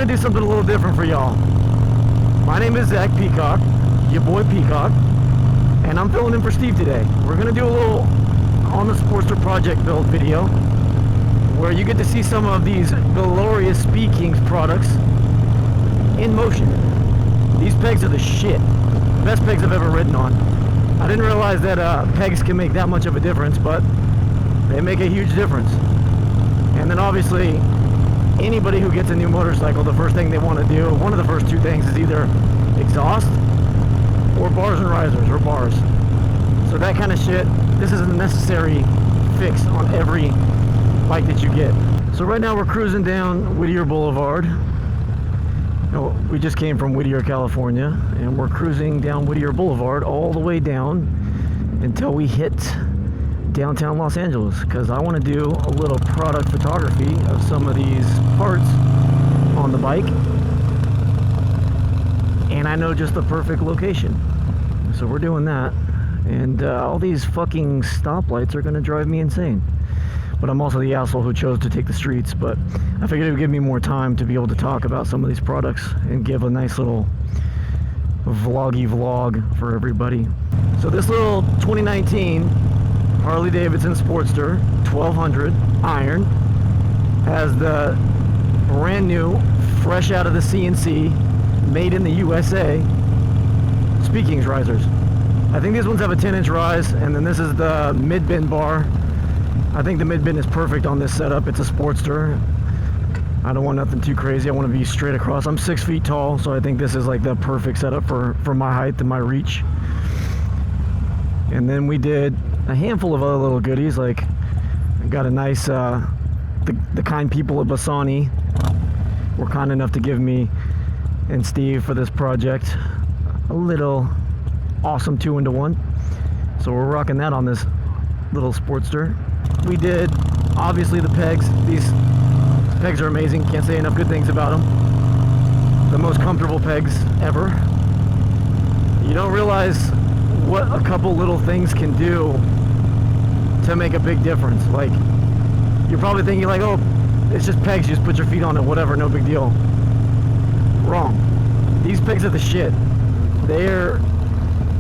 gonna do something a little different for y'all. My name is Zach Peacock, your boy Peacock, and I'm filling in for Steve today. We're gonna do a little on the Sportster project build video where you get to see some of these glorious Speed Kings products in motion. These pegs are the shit. Best pegs I've ever ridden on. I didn't realize that pegs can make that much of a difference, but they make a huge difference. And then obviously, anybody who gets a new motorcycle, the first thing they want to do, one of the first two things, is either exhaust or bars and risers, or bars. So that kind of shit, this is a necessary fix on every bike that you get. So right now we're cruising down Whittier Boulevard. We just came from Whittier, California, and we're cruising down Whittier Boulevard all the way down until we hit downtown Los Angeles, because I want to do a little product photography of some of these parts on the bike, and I know just the perfect location, so we're doing that. And all these fucking stoplights are going to drive me insane, but I'm also the asshole who chose to take the streets. But I figured it would give me more time to be able to talk about some of these products and give a nice little vloggy vlog for everybody. So this little 2019 Harley-Davidson Sportster 1200 iron has the brand new, fresh out of the CNC, made in the USA Speed Kings risers. I think these ones have a 10-inch rise, and then this is the mid-bin bar. I think the mid-bin is perfect on this setup. It's a Sportster. I don't want nothing too crazy. I want to be straight across. I'm 6 feet tall, so I think this is like the perfect setup for my height and my reach. And then we did a handful of other little goodies, like I got a nice, the kind people at Bassani were kind enough to give me and Steve for this project a little awesome 2-in-1. So we're rocking that on this little Sportster. We did, obviously, the pegs. These pegs are amazing. Can't say enough good things about them. The most comfortable pegs ever. You don't realize what a couple little things can do to make a big difference. Like, you're probably thinking like, oh, it's just pegs, you just put your feet on it, whatever, no big deal. Wrong. These pegs are the shit. They're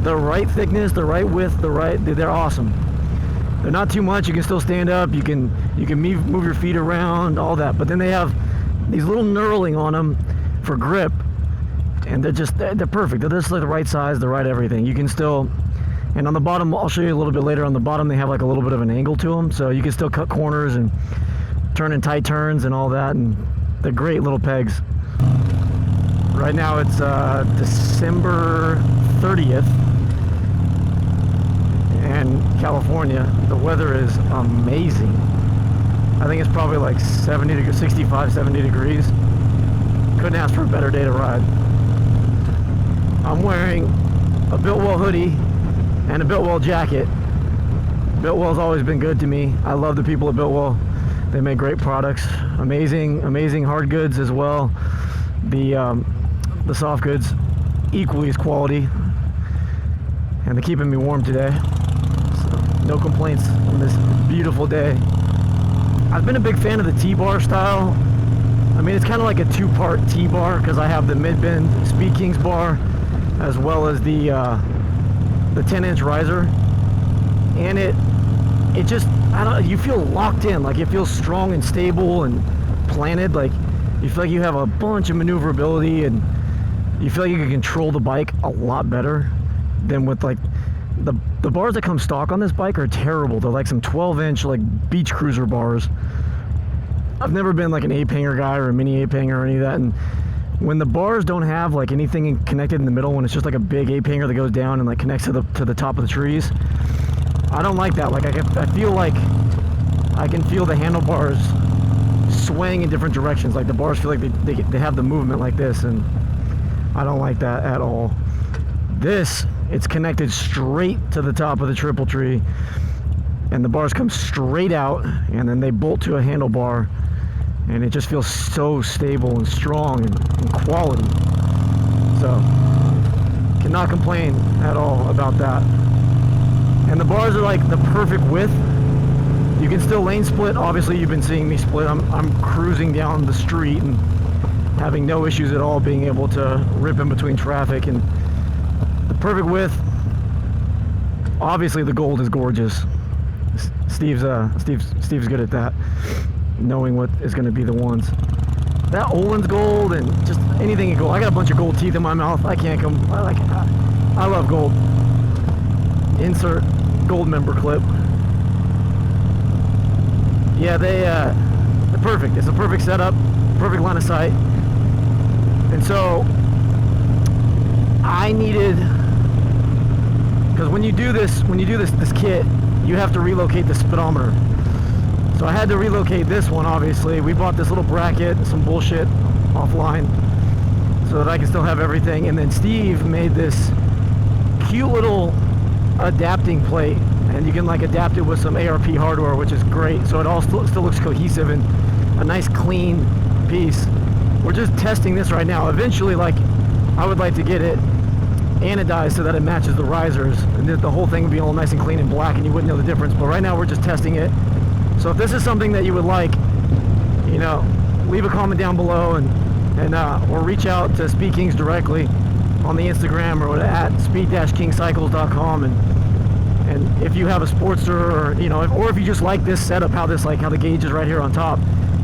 the right thickness, the right width, they're awesome. They're not too much. You can still stand up, you can move your feet around, all that, but then they have these little knurling on them for grip, and they're perfect. They're just like the right size, the right everything. You can still, and on the bottom, I'll show you a little bit later, on the bottom they have like a little bit of an angle to them, so you can still cut corners and turn in tight turns and all that, and they're great little pegs. Right now it's December 30th in California. The weather is amazing. I think it's probably like 65, 70 degrees. Couldn't ask for a better day to ride. I'm wearing a Biltwell hoodie and a Biltwell jacket. Biltwell's always been good to me. I love the people at Biltwell. They make great products. Amazing hard goods as well. The soft goods, equally as quality. And they're keeping me warm today. So no complaints on this beautiful day. I've been a big fan of the T-bar style. I mean, it's kind of like a two-part T-bar, because I have the mid-bin Speed Kings bar as well as the 10-inch riser, and it just, I don't, you feel locked in, like it feels strong and stable and planted. Like you feel like you have a bunch of maneuverability, and you feel like you can control the bike a lot better than with like the bars that come stock on this bike are terrible. They're like some 12-inch like beach cruiser bars. I've never been like an ape hanger guy or a mini ape hanger or any of that, and when the bars don't have like anything connected in the middle, when it's just like a big ape hanger that goes down and like connects to the top of the trees, I don't like that. Like I feel like I can feel the handlebars swaying in different directions. Like the bars feel like they have the movement like this, and I don't like that at all. This, it's connected straight to the top of the triple tree, and the bars come straight out, and then they bolt to a handlebar, and it just feels so stable and strong and quality. So cannot complain at all about that. And the bars are like the perfect width. You can still lane split. Obviously you've been seeing me split. I'm cruising down the street, and having no issues at all, being able to rip in between traffic, and the perfect width. Obviously the gold is gorgeous. Steve's good at that, knowing what is going to be the ones. That Olin's gold and just anything in gold. I got a bunch of gold teeth in my mouth. I can't come. I love gold. Insert gold member clip. Yeah, they're perfect. It's a perfect setup, perfect line of sight. And so I needed, because when you do this kit, you have to relocate the speedometer. So I had to relocate this one, obviously. We bought this little bracket, some bullshit offline, so that I can still have everything. And then Steve made this cute little adapting plate, and you can like adapt it with some ARP hardware, which is great. So it all still looks cohesive and a nice clean piece. We're just testing this right now. Eventually, like, I would like to get it anodized so that it matches the risers, and the whole thing would be all nice and clean and black, and you wouldn't know the difference. But right now we're just testing it. So if this is something that you would like, you know, leave a comment down below, or reach out to Speed Kings directly on the Instagram or at speed-kingcycles.com, and if you have a Sportster, or you know, or if you just like this setup, how the gauge is right here on top,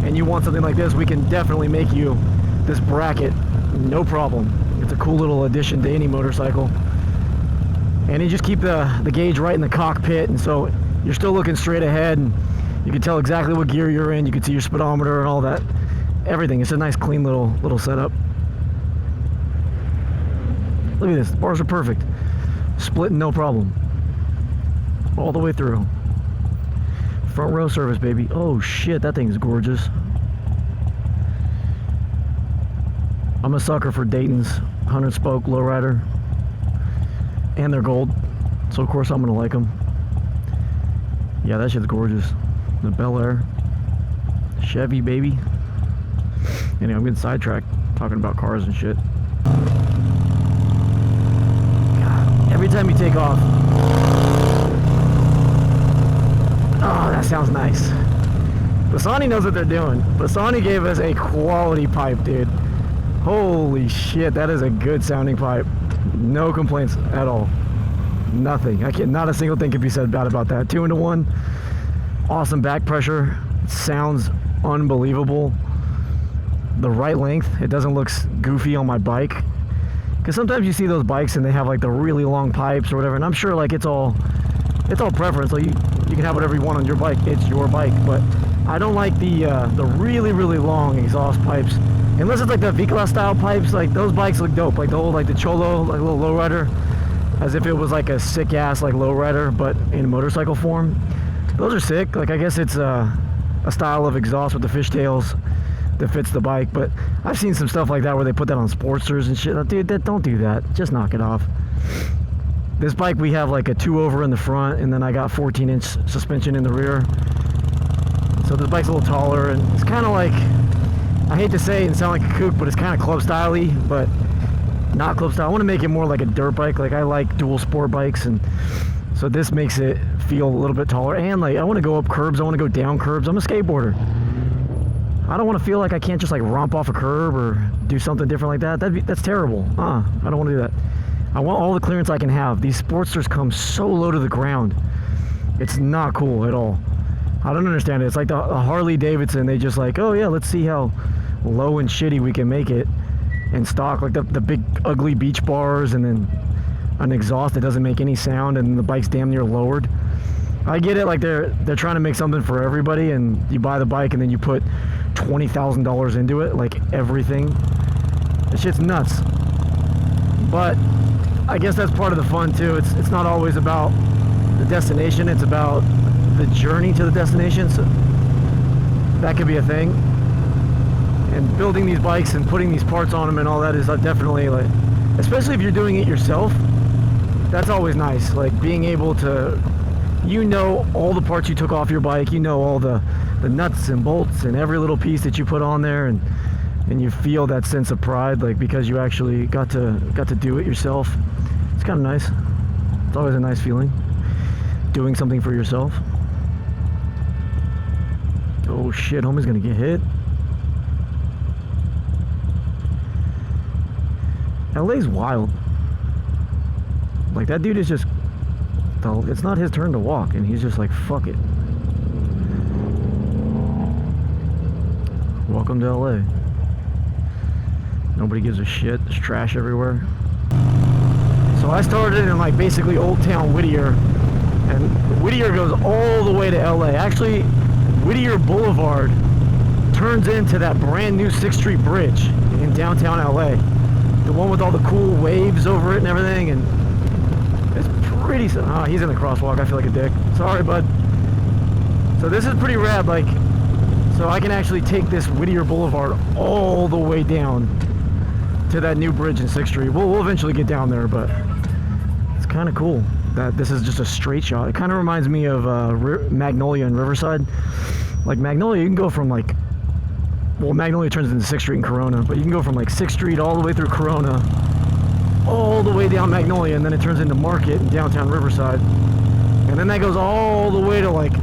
and you want something like this, we can definitely make you this bracket, no problem. It's a cool little addition to any motorcycle, and you just keep the gauge right in the cockpit, and so you're still looking straight ahead, and you can tell exactly what gear you're in. You can see your speedometer and all that, everything. It's a nice clean little setup. Look at this, the bars are perfect, splitting no problem all the way through. Front row service, baby. Oh shit, that thing's gorgeous. I'm a sucker for Dayton's 100 spoke lowrider, and they're gold, so of course I'm gonna like them. Yeah, that shit's gorgeous. The Bel Air Chevy, baby. Anyway, I'm getting sidetracked talking about cars and shit. God, every time you take off, oh, that sounds nice. Bassani knows what they're doing. Bassani gave us a quality pipe, dude. Holy shit, that is a good sounding pipe. No complaints at all. Nothing. Not a single thing can be said bad about that. 2-in-1. Awesome back pressure. Sounds unbelievable. The right length. It doesn't look goofy on my bike. Because sometimes you see those bikes and they have like the really long pipes or whatever, and I'm sure like it's all preference. So you can have whatever you want on your bike. It's your bike. But I don't like the really, really long exhaust pipes. Unless it's like the V-Class style pipes. Like those bikes look dope. Like the old, like the Cholo, like a little lowrider, as if it was like a sick ass like lowrider, but in motorcycle form. Those are sick. Like I guess it's a style of exhaust with the fishtails that fits the bike. But I've seen some stuff like that where they put that on Sportsters and shit. Dude, don't do that. Just knock it off. This bike, we have like a 2-over in the front, and then I got 14-inch suspension in the rear. So this bike's a little taller, and it's kind of like, I hate to say it and sound like a kook, but it's kind of club style-y, but not club style. I want to make it more like a dirt bike. Like I like dual sport bikes, and so this makes it feel a little bit taller. And like I want to go up curbs, I want to go down curbs. I'm a skateboarder. I don't want to feel like I can't just like romp off a curb or do something different like that. That's terrible. I don't want to do that. I want all the clearance I can have. These Sportsters come so low to the ground. It's not cool at all. I don't understand it. It's like the Harley Davidson. They just like, oh yeah, let's see how low and shitty we can make it in stock. Like the big ugly beach bars, and then an exhaust that doesn't make any sound, and the bike's damn near lowered. I get it. Like they're trying to make something for everybody, and you buy the bike and then you put $20,000 into it, like everything. That shit's nuts. But I guess that's part of the fun too. It's not always about the destination. It's about the journey to the destination. So that could be a thing. And building these bikes and putting these parts on them and all that is definitely, like, especially if you're doing it yourself, that's always nice. Like being able to, you know, all the parts you took off your bike, you know, all the nuts and bolts and every little piece that you put on there, and you feel that sense of pride, like because you actually got to do it yourself. It's kind of nice. It's always a nice feeling, doing something for yourself. Oh shit, homie's gonna get hit. LA's wild. Like, that dude is just, it's not his turn to walk, and he's just like, fuck it. Welcome to LA. Nobody gives a shit. There's trash everywhere. So I started in like basically Old Town Whittier, and Whittier goes all the way to LA. Actually, Whittier Boulevard turns into that brand new 6th Street Bridge in downtown LA. The one with all the cool waves over it and everything, and it's pretty... Oh, he's in the crosswalk. I feel like a dick. Sorry, bud. So this is pretty rad. Like, so I can actually take this Whittier Boulevard all the way down to that new bridge in 6th Street. We'll eventually get down there, but it's kind of cool that this is just a straight shot. It kind of reminds me of Magnolia and Riverside. Like, Magnolia, you can go from like... Well, Magnolia turns into 6th Street and Corona, but you can go from like 6th Street all the way through Corona, all the way down Magnolia, and then it turns into Market in downtown Riverside. And then that goes all the way to like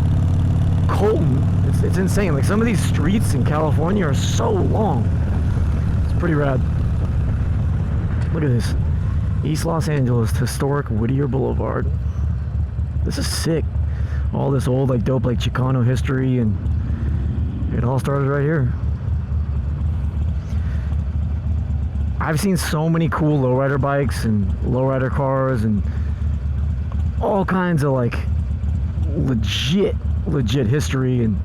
Colton. It's insane. Like, some of these streets in California are so long. It's pretty rad. Look at this. East Los Angeles, historic Whittier Boulevard. This is sick. All this old, like, dope, like, Chicano history, and it all started right here. I've seen so many cool lowrider bikes and lowrider cars and all kinds of, like, legit history and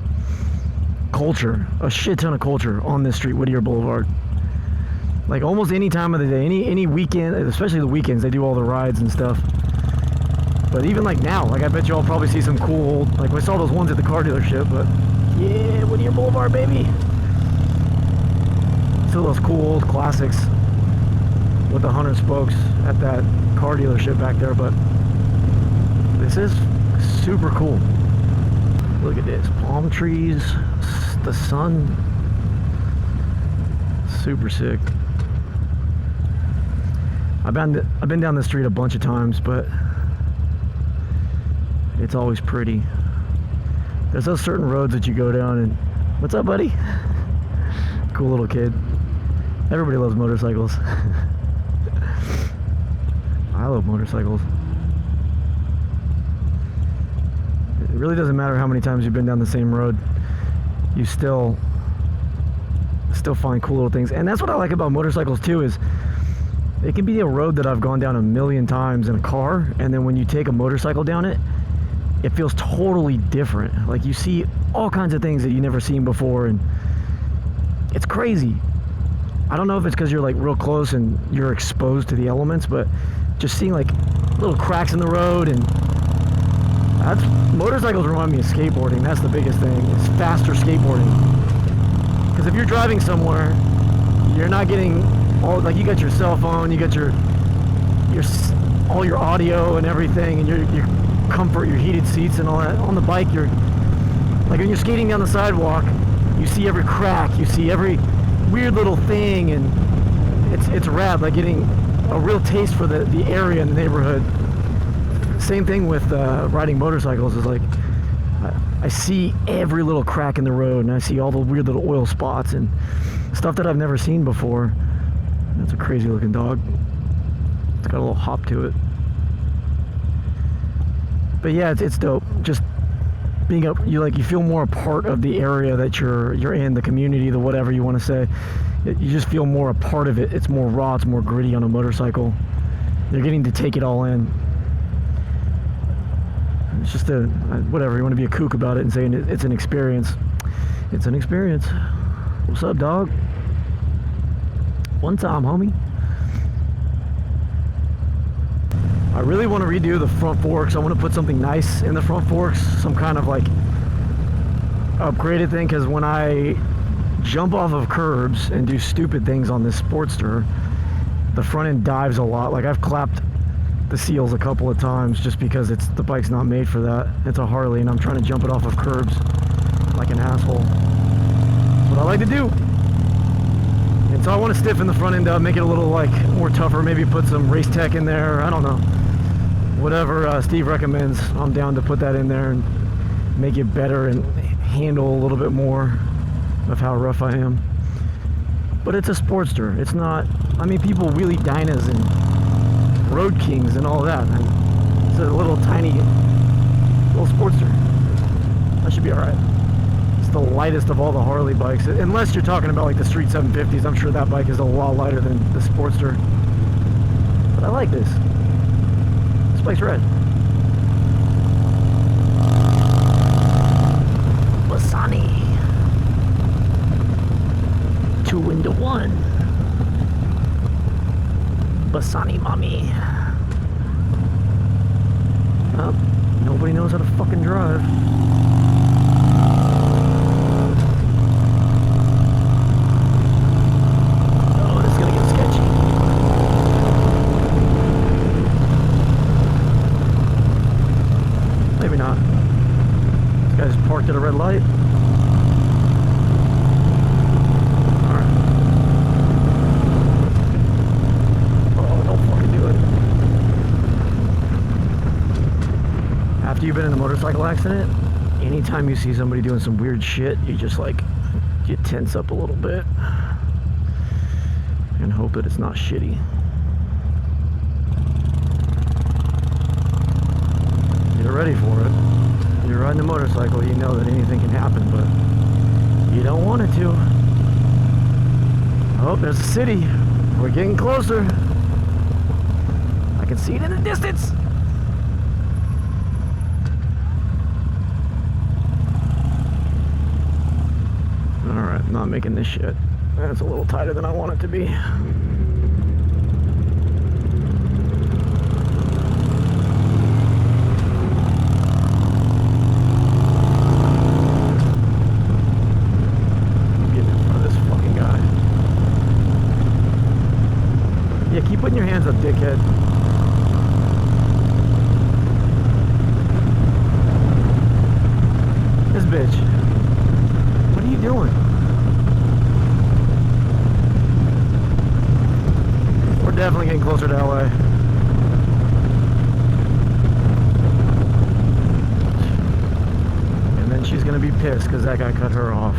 culture. A shit ton of culture on this street, Whittier Boulevard. Like, almost any time of the day, any weekend, especially the weekends, they do all the rides and stuff. But even like now, like, I bet you all probably see some cool old, like, we saw those ones at the car dealership, but yeah, Whittier Boulevard, baby. Still those cool old classics with the 100 spokes at that car dealership back there, but this is super cool. Look at this, palm trees, the sun, super sick. I've been down the street a bunch of times, but it's always pretty. There's those certain roads that you go down and, what's up, buddy? Cool little kid. Everybody loves motorcycles. I love motorcycles. It really doesn't matter how many times you've been down the same road. You still find cool little things. And that's what I like about motorcycles too, is it can be a road that I've gone down a million times in a car, and then when you take a motorcycle down it, it feels totally different. Like, you see all kinds of things that you've never seen before, and it's crazy. I don't know if it's because you're like real close and you're exposed to the elements, but just seeing like little cracks in the road, and motorcycles remind me of skateboarding. That's the biggest thing. It's faster skateboarding. Because if you're driving somewhere, you're not getting all, like, you got your cell phone, you got your all your audio and everything, and your comfort, your heated seats and all that. On the bike, you're like, when you're skating down the sidewalk, you see every crack, you see every weird little thing, and it's rad, like getting a real taste for the area and the neighborhood. Same thing with riding motorcycles, is like, I see every little crack in the road, and I see all the weird little oil spots and stuff that I've never seen before. That's a crazy looking dog. It's got a little hop to it. But yeah, it's dope. Just being up, you feel more a part of the area that you're in, the community, the whatever you want to say. You just feel more a part of it. It's more raw, it's more gritty on a motorcycle. You're getting to take it all in. It's just whatever, you want to be a kook about it and saying it's an experience. It's an experience. What's up, dog? One time, homie. I really want to redo the front forks. I want to put something nice in the front forks, some kind of like upgraded thing, because when I jump off of curbs and do stupid things on this Sportster, the front end dives a lot. Like, I've clapped the seals a couple of times just because the bike's not made for that. It's a Harley, and I'm trying to jump it off of curbs like an asshole. That's what I like to do. And so I want to stiffen the front end up, make it a little like more tougher, maybe put some race tech in there. I don't know. Whatever Steve recommends, I'm down to put that in there and make it better and handle a little bit more of how rough I am. But it's a Sportster. It's not, I mean, people wheelie Dynas and Road Kings and all that. And it's a little tiny, little Sportster. That should be alright. It's the lightest of all the Harley bikes. Unless you're talking about like the Street 750s. I'm sure that bike is a lot lighter than the Sportster. But I like this. This bike's red. Bassani. 2 into 1. Bassani mommy. Oh, nobody knows how to fucking drive. Oh, this is gonna get sketchy. Maybe not. This guy's parked at a red light. After you've been in a motorcycle accident, anytime you see somebody doing some weird shit, you just like, you tense up a little bit and hope that it's not shitty. Get ready for it. You're riding a motorcycle, you know that anything can happen, but you don't want it to. Oh, there's a city. We're getting closer. I can see it in the distance. Alright, I'm not making this shit. That's a little tighter than I want it to be. Yeah, keep putting your hands up, dickhead. This bitch. What are you doing? We're definitely getting closer to LA. And then she's gonna be pissed because that guy cut her off.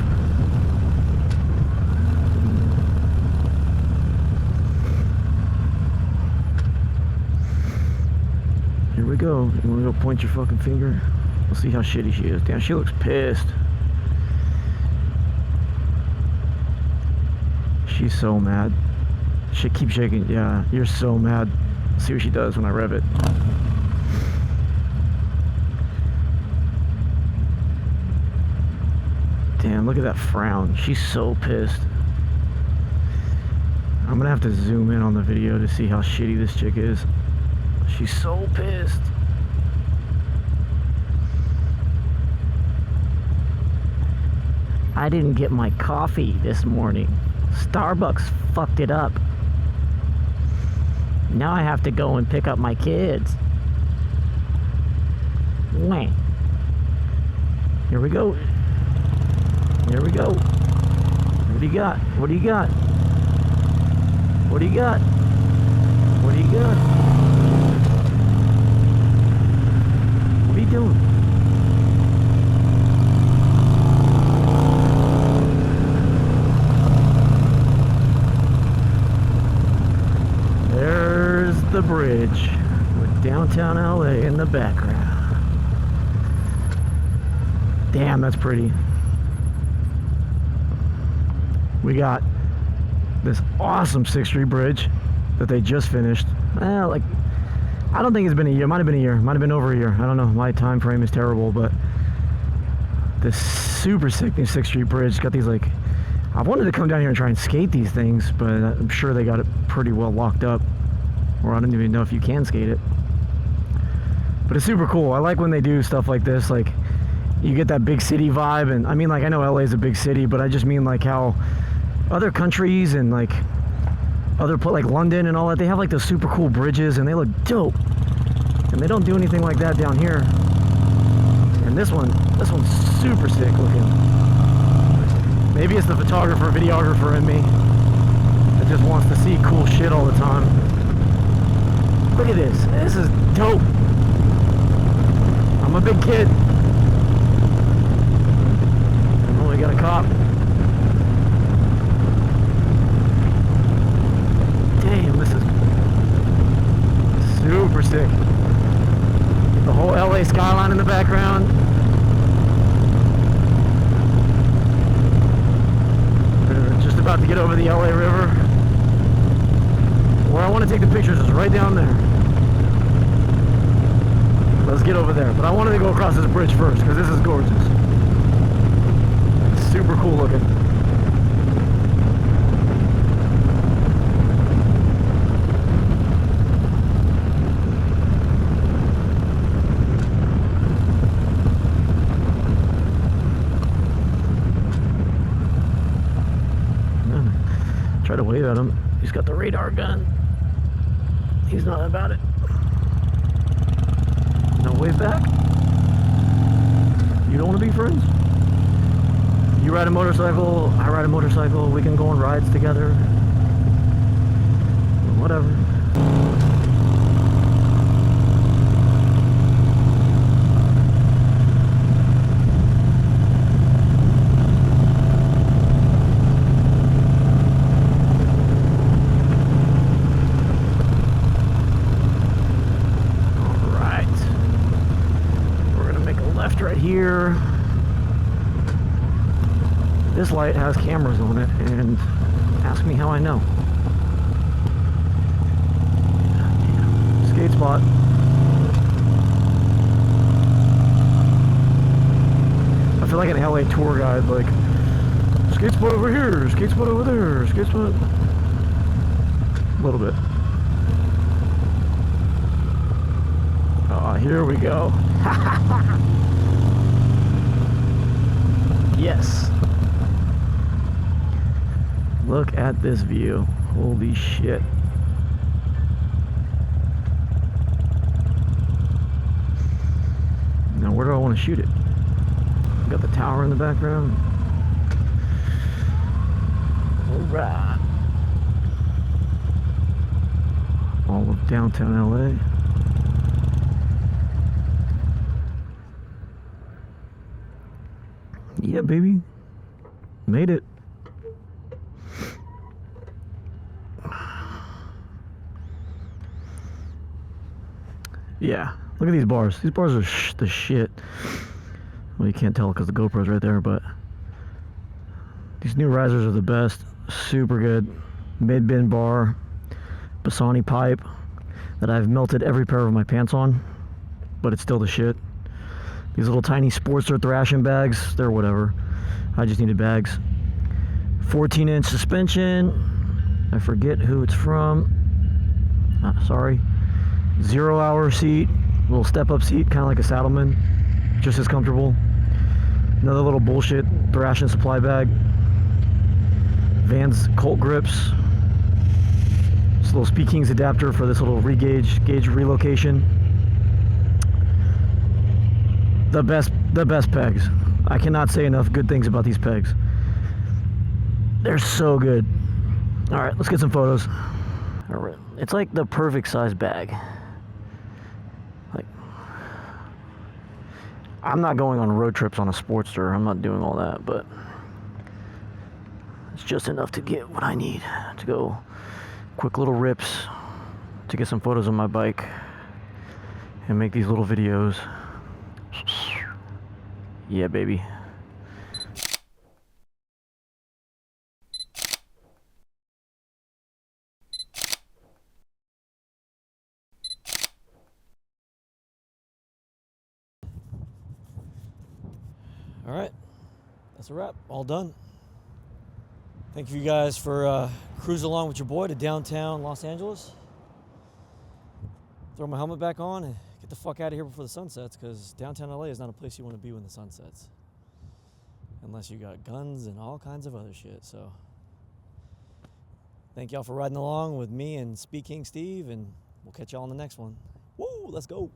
Here we go. You wanna go point your fucking finger? We'll see how shitty she is. Damn, she looks pissed. She's so mad. She keeps shaking. Yeah, you're so mad. See what she does when I rev it. Damn, look at that frown. She's so pissed. I'm gonna have to zoom in on the video to see how shitty this chick is. She's so pissed. I didn't get my coffee this morning. Starbucks fucked it up. Now I have to go and pick up my kids. Wah. Here we go. Here we go. What do you got? What do you got? What do you got? What do you got? What are you doing? There's the bridge with downtown LA in the background. Damn, that's pretty. We got this awesome 6th Street bridge that they just finished. Like, I don't think it's been a year. Might have been a year. Might have been over a year. I don't know. My time frame is terrible, but this super sick new 6th Street bridge got these, like, I wanted to come down here and try and skate these things, but I'm sure they got it pretty well locked up, or I don't even know if you can skate it. But it's super cool. I like when they do stuff like this. Like, you get that big city vibe, and I mean, like, I know LA is a big city, but I just mean like how other countries and like other like London and all that, they have like those super cool bridges and they look dope, and they don't do anything like that down here. And this one's super sick looking. Maybe it's the photographer, videographer in me that just wants to see cool shit all the time. Look at this. This is dope. I'm a big kid. Oh, we got a cop. get over the LA River. Where I want to take the pictures is right down there. Let's get over there. But I wanted to go across this bridge first because this is gorgeous. It's super cool looking. Try to wave at him. He's got the radar gun. He's not about it. No wave back. You don't want to be friends? You ride a motorcycle, I ride a motorcycle, we can go on rides together. Whatever. Right here. This light has cameras on it, and ask me how I know. Skate spot. I feel like an LA tour guide, like skate spot over here, skate spot over there, skate spot. A little bit. Oh, here we go. Yes. Look at this view. Holy shit. Now where do I want to shoot it? Got the tower in the background. Alright. All of downtown LA. Yeah, baby. Made it. Yeah. Look at these bars. These bars are the shit. Well, you can't tell because the GoPro's right there, but these new risers are the best. Super good. Mid-bin bar. Bassani pipe that I've melted every pair of my pants on, but it's still the shit. These little tiny Sportster thrashing bags, they're whatever. I just needed bags. 14-inch suspension. I forget who it's from. Sorry. 0-hour seat. Little step-up seat, kind of like a Saddleman. Just as comfortable. Another little bullshit thrashing supply bag. Vans Colt grips. This little Speed Kings adapter for this little gauge relocation. The best pegs. I cannot say enough good things about these pegs. They're so good. All right, let's get some photos. All right, it's like the perfect size bag. Like, I'm not going on road trips on a Sportster. I'm not doing all that, but it's just enough to get what I need to go. Quick little rips to get some photos on my bike and make these little videos. Yeah, baby. All right, that's a wrap. All done. Thank you guys for cruising along with your boy to downtown Los Angeles. Throw my helmet back on and get the fuck out of here before the sun sets, because downtown LA is not a place you want to be when the sun sets. Unless you got guns and all kinds of other shit, so. Thank y'all for riding along with me and Speed King Steve, and we'll catch y'all on the next one. Woo, let's go.